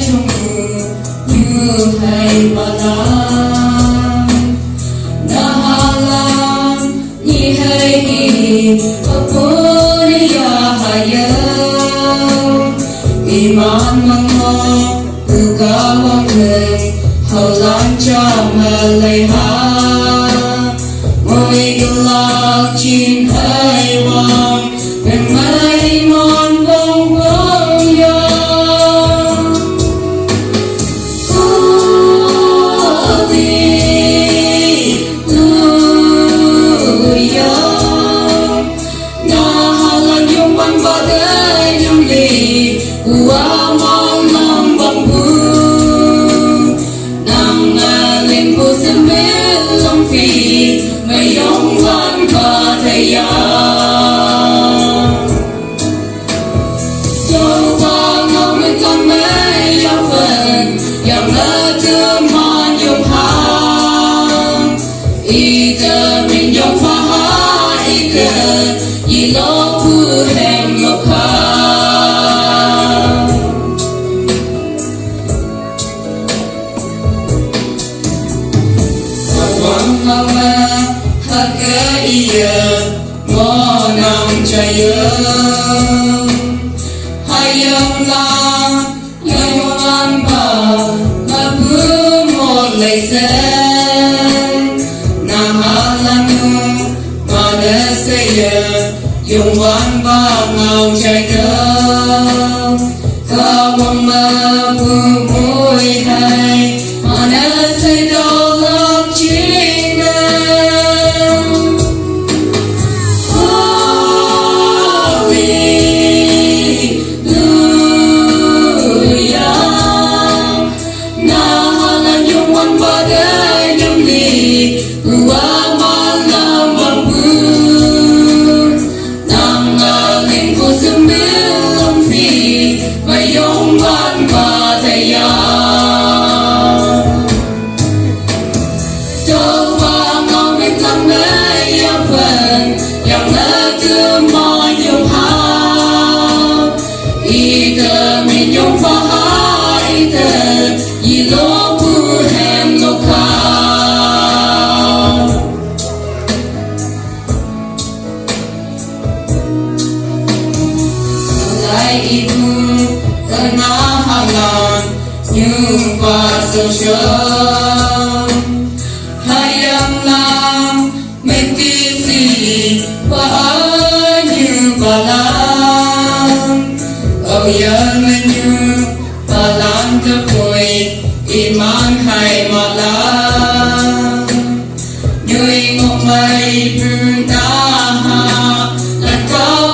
trong mưa như hay mà làm na halam ni hay apun ya hayo iman mong ugawang lay halang cha malay ha môi gilak chin hay wang bên mai mon vong vong ya ngang chaya hayam la yawan ba kabu mo leisen na halanu madasaya yung wan ba ngang chaya kawang mabumoy hay manasay dolak china ibu kenahalan nyumpa sosial hayamlah metisi bahanyu balan kau yang menyu balan terpui iman hai malam nyui ngomai puntaha dan kau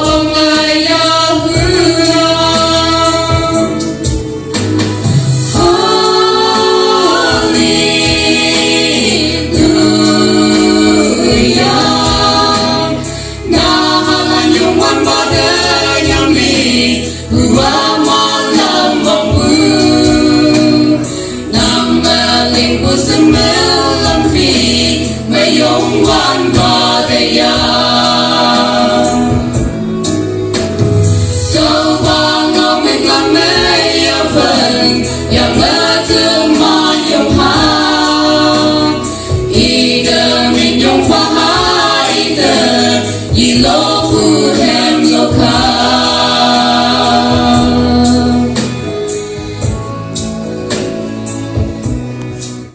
Lord.